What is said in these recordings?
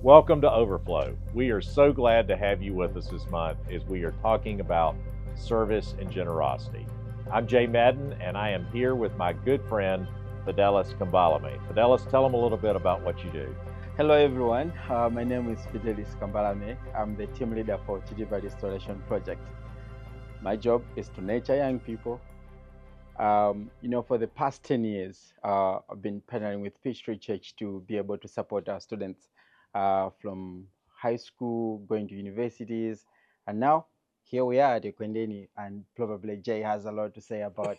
Welcome to Overflow. We are so glad to have you with us this month as we are talking about service and generosity. I'm Jay Madden, and I am here with my good friend, Fidelis Kambalame. Fidelis, tell them a little bit about what you do. Hello everyone, my name is Fidelis Kambalame. I'm the team leader for Chidiva Restoration Project. My job is to nurture young people. For the past 10 years, I've been partnering with Peachtree Church to be able to support our students from high school, going to universities, and now here we are at Ekwendeni, and probably Jay has a lot to say about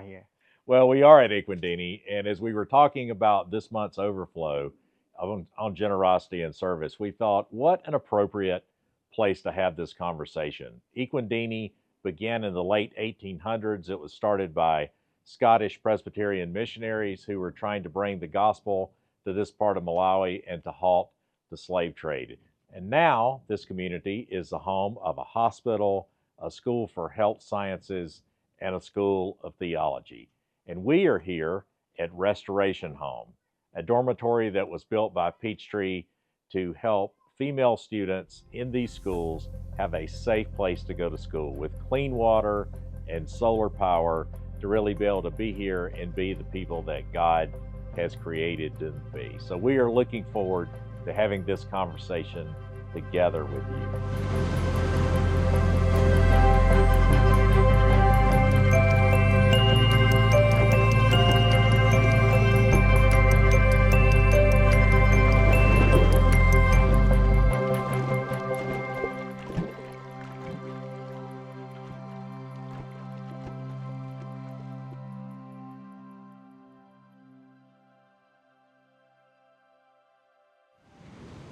here. Well, we are at Equindini, and as we were talking about this month's overflow on generosity and service, we thought, what an appropriate place to have this conversation. Equindini began in the late 1800s. It was started by Scottish Presbyterian missionaries who were trying to bring the gospel to this part of Malawi and to halt the slave trade. And now this community is the home of a hospital, a school for health sciences, and a school of theology. And we are here at Restoration Home, a dormitory that was built by Peachtree to help female students in these schools have a safe place to go to school with clean water and solar power to really be able to be here and be the people that God has created them to be. So we are looking forward to having this conversation together with you.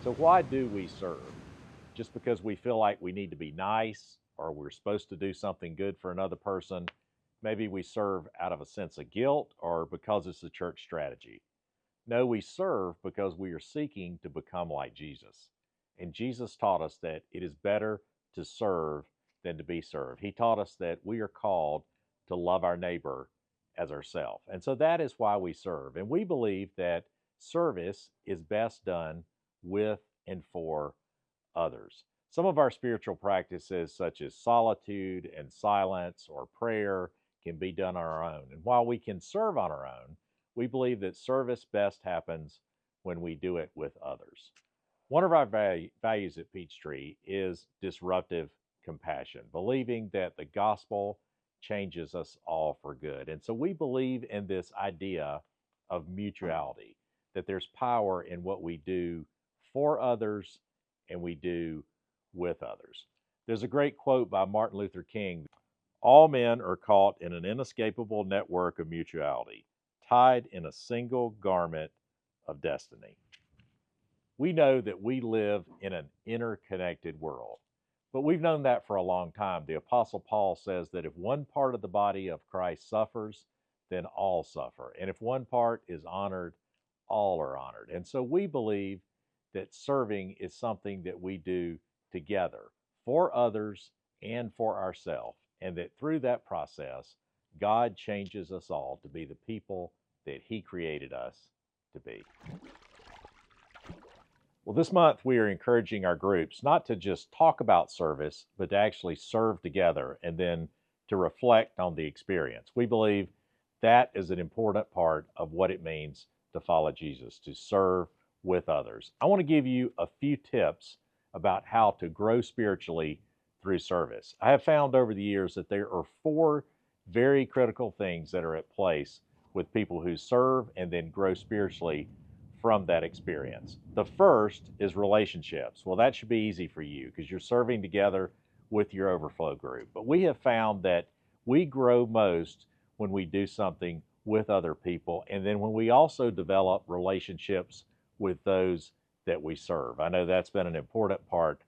So, why do we serve? Just because we feel like we need to be nice or we're supposed to do something good for another person? Maybe we serve out of a sense of guilt or because it's a church strategy. No, we serve because we are seeking to become like Jesus. And Jesus taught us that it is better to serve than to be served. He taught us that we are called to love our neighbor as ourselves. And so that is why we serve. And we believe that service is best done with and for others. Some of our spiritual practices, such as solitude and silence or prayer, can be done on our own. And while we can serve on our own, we believe that service best happens when we do it with others. One of our values at Peachtree is disruptive compassion, believing that the gospel changes us all for good. And so we believe in this idea of mutuality, that there's power in what we do for others and we do with others. There's a great quote by Martin Luther King: all men are caught in an inescapable network of mutuality, tied in a single garment of destiny. We know that we live in an interconnected world, but we've known that for a long time. The Apostle Paul says that if one part of the body of Christ suffers, then all suffer. And if one part is honored, all are honored. And so we believe that serving is something that we do together for others and for ourselves, and that through that process, God changes us all to be the people that He created us to be. Well, this month we are encouraging our groups not to just talk about service, but to actually serve together and then to reflect on the experience. We believe that is an important part of what it means to follow Jesus, to serve with others. I want to give you a few tips about how to grow spiritually through service. I have found over the years that there are four very critical things that are at place with people who serve and then grow spiritually from that experience. The first is relationships. Well, that should be easy for you because you're serving together with your overflow group. But we have found that we grow most when we do something with other people, and then when we also develop relationships with those that we serve. I know that's been an important part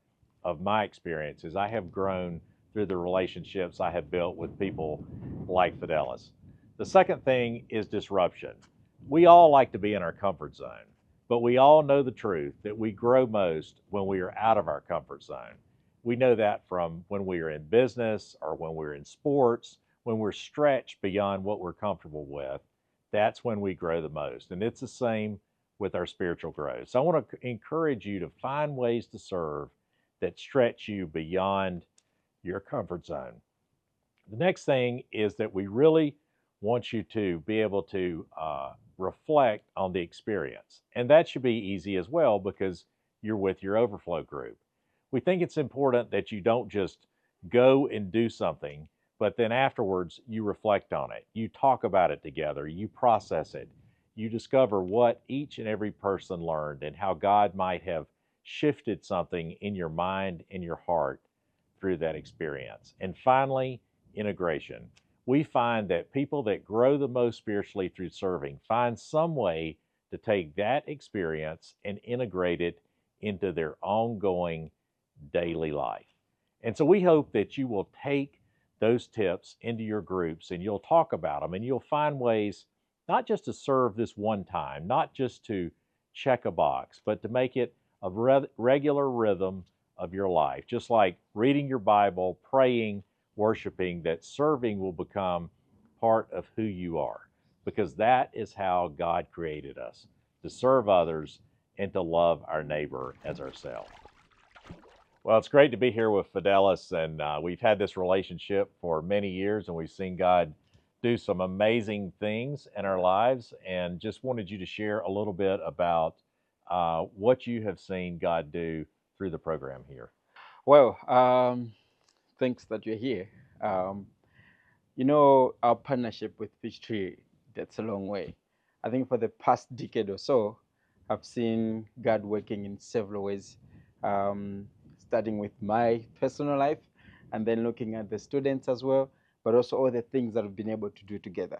of my experience as I have grown through the relationships I have built with people like Fidelis. The second thing is disruption. We all like to be in our comfort zone, but we all know the truth that we grow most when we are out of our comfort zone. We know that from when we are in business or when we're in sports, when we're stretched beyond what we're comfortable with. That's when we grow the most. And it's the same with our spiritual growth. So I want to encourage you to find ways to serve that stretch you beyond your comfort zone. The next thing is that we really want you to be able to reflect on the experience. And that should be easy as well because you're with your overflow group. We think it's important that you don't just go and do something, but then afterwards you reflect on it. You talk about it together, you process it, you discover what each and every person learned and how God might have shifted something in your mind and your heart through that experience. And finally, integration. We find that people that grow the most spiritually through serving find some way to take that experience and integrate it into their ongoing daily life. And so we hope that you will take those tips into your groups and you'll talk about them and you'll find ways not just to serve this one time, not just to check a box, but to make it a regular rhythm of your life. Just like reading your Bible, praying, worshiping, that serving will become part of who you are because that is how God created us to serve others and to love our neighbor as ourselves. Well, it's great to be here with Fidelis, and we've had this relationship for many years, and we've seen God do some amazing things in our lives. And just wanted you to share a little bit about what you have seen God do through the program here. Well, thanks that you're here. Um, our partnership with Peachtree, that's a long way. I think for the past decade or so, I've seen God working in several ways, um, starting with my personal life and then looking at the students as well, but also all the things that we've been able to do together.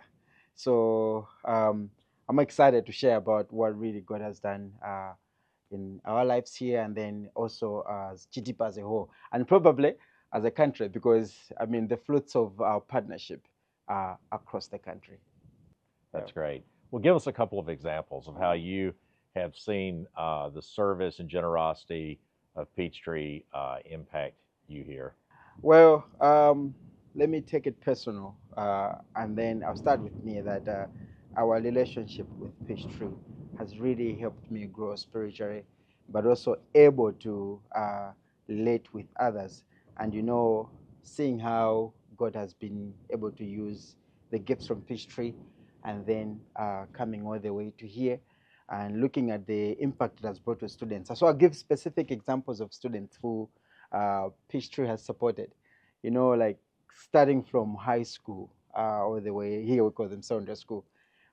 So I'm excited to share about what really God has done in our lives here and then also as GDP as a whole. And probably as a country, because I mean the fruits of our partnership are across the country. Yeah. That's great. Well, give us a couple of examples of how you have seen the service and generosity of Peachtree impact you here. Well, let me take it personal, and then I'll start with me. That our relationship with Peachtree has really helped me grow spiritually, but also able to relate with others. And seeing how God has been able to use the gifts from Peachtree, and then coming all the way to here, and looking at the impact it has brought to students. So I'll give specific examples of students who Peachtree has supported. Like starting from high school all the way here, we call them Sounder School.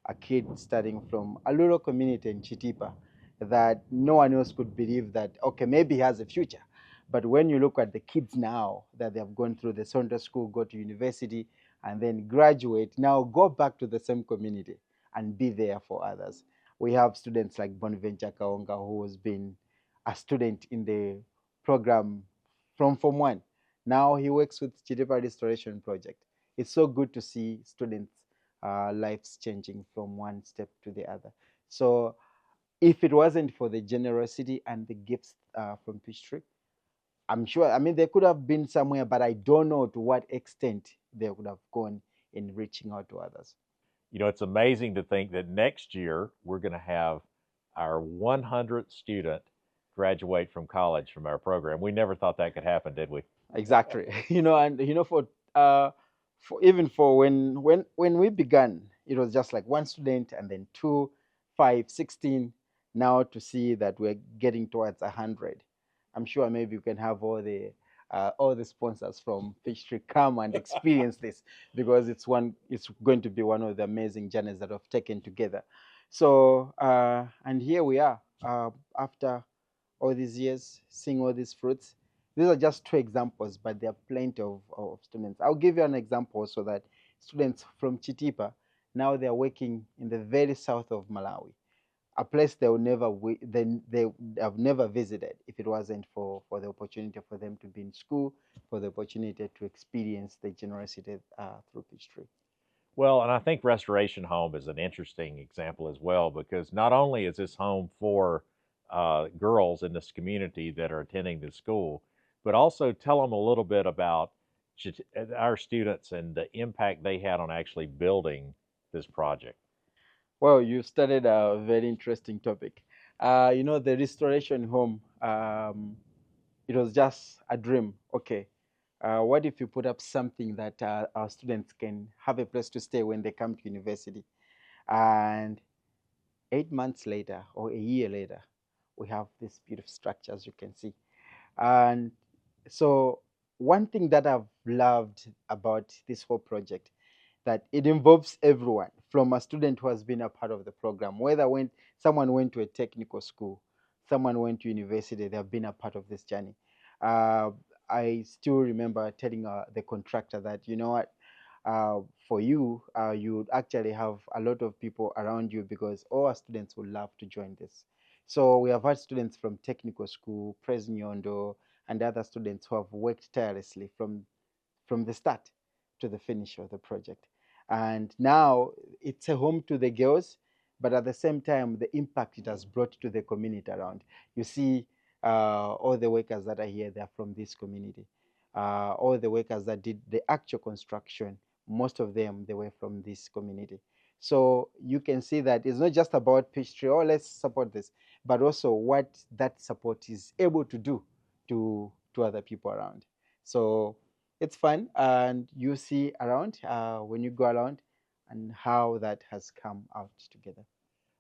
A kid starting from a little community in Chitipa that no one else could believe that, okay, maybe he has a future. But when you look at the kids now that they have gone through the Sounder School, go to university, and then graduate, now go back to the same community and be there for others. We have students like Bonaventure Kaonga, who has been a student in the program from Form 1. Now he works with Chidipa Restoration Project. It's so good to see students' lives changing from one step to the other. So if it wasn't for the generosity and the gifts from Peachtree, I'm sure, I mean, they could have been somewhere, but I don't know to what extent they would have gone in reaching out to others. You know, it's amazing to think that next year we're going to have our 100th student graduate from college from our program. We never thought that could happen, did we? Exactly. And for even for when we began, it was just like one student and then two, 5, 16. Now to see that we're getting towards 100, I'm sure maybe we can have all the sponsors from Peachtree come and experience this, because it's going to be one of the amazing journeys that we've taken together. So and here we are, after all these years, seeing all these fruits. These are just two examples, but there are plenty of students. I'll give you an example so that students from Chitipa, now they're working in the very south of Malawi, a place they will never they have never visited if it wasn't for the opportunity for them to be in school, for the opportunity to experience the generosity through Peachtree. Well, and I think Restoration Home is an interesting example as well because not only is this home for girls in this community that are attending the school, but also tell them a little bit about our students and the impact they had on actually building this project. Well, you started a very interesting topic. The restoration home, it was just a dream. Okay. What if you put up something that our students can have a place to stay when they come to university? And 8 months later or a year later, we have this beautiful structure, as you can see. And so, one thing that I've loved about this whole project that it involves everyone from a student who has been a part of the program, whether when someone went to a technical school, someone went to university, they have been a part of this journey. Uh, I still remember telling the contractor that, you know what, for you, you would actually have a lot of people around you because all our students would love to join this. So we have had students from technical school, Presnyondo, and other students who have worked tirelessly from the start to the finish of the project. And now it's a home to the girls, but at the same time, the impact it has brought to the community around. You see, all the workers that are here, they are from this community. All the workers that did the actual construction, most of them, they were from this community. So you can see that it's not just about pastry, oh, let's support this, but also what that support is able to do to other people around. So it's fun, and you see around when you go around and how that has come out together.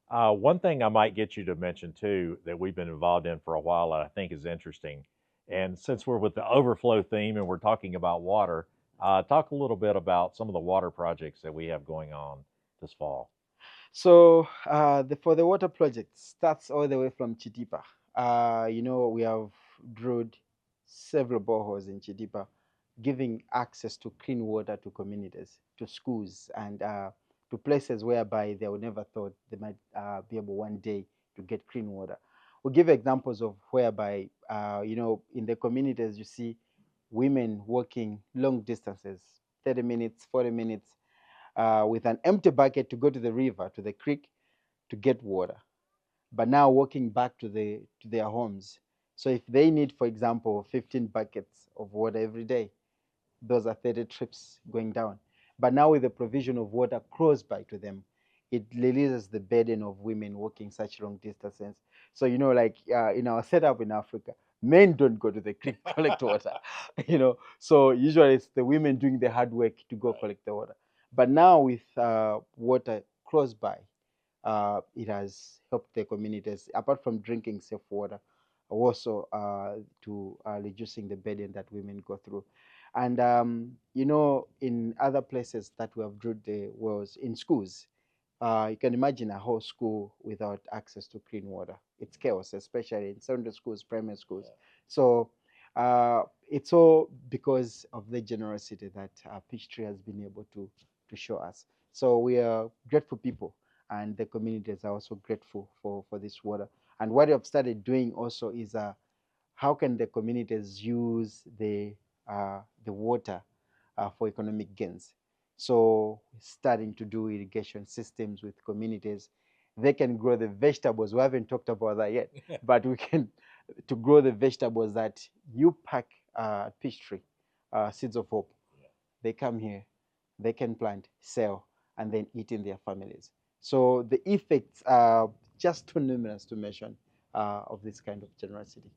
One thing I might get you to mention too that we've been involved in for a while that I think is interesting, and since we're with the overflow theme and we're talking about water, talk a little bit about some of the water projects that we have going on this fall. So for the water project starts all the way from Chitipa. We have drilled several boreholes in Chitipa, giving access to clean water to communities, to schools, and to places whereby they would never thought they might be able one day to get clean water. We'll give examples of whereby, in the communities, you see women walking long distances, 30 minutes, 40 minutes, with an empty bucket to go to the river, to the creek, to get water. But now walking back to their homes. So if they need, for example, 15 buckets of water every day, those are 30 trips going down. But now with the provision of water close by to them, it releases the burden of women walking such long distances. So, like in our setup in Africa, men don't go to the creek to collect water, So usually it's the women doing the hard work to go collect the water. But now with water close by, it has helped the communities, apart from drinking safe water, also to reducing the burden that women go through. And, in other places that we have drilled the wells, in schools, you can imagine a whole school without access to clean water. It's chaos, especially in secondary schools, primary schools. So it's all because of the generosity that Peachtree has been able to show us. So we are grateful people, and the communities are also grateful for this water. And what we have started doing also is how can the communities use the water for economic gains? So starting to do irrigation systems with communities. They can grow the vegetables. We haven't talked about that yet, but we can to grow the vegetables that you pack peach tree, seeds of hope. They come here, they can plant, sell, and then eat in their families. So the effects are just too numerous to mention of this kind of generosity.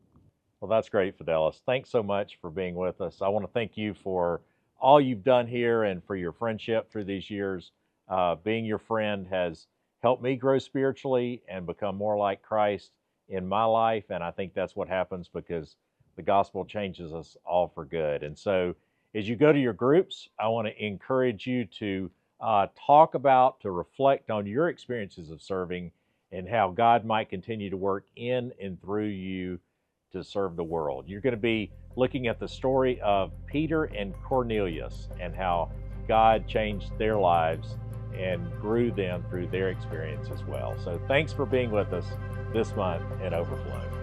Well, that's great, Fidelis. Thanks so much for being with us. I want to thank you for all you've done here and for your friendship through these years. Being your friend has helped me grow spiritually and become more like Christ in my life. And I think that's what happens because the gospel changes us all for good. And so, as you go to your groups, I want to encourage you to talk about, to reflect on your experiences of serving and how God might continue to work in and through you to serve the world. You're going to be looking at the story of Peter and Cornelius and how God changed their lives and grew them through their experience as well. So thanks for being with us this month in Overflow.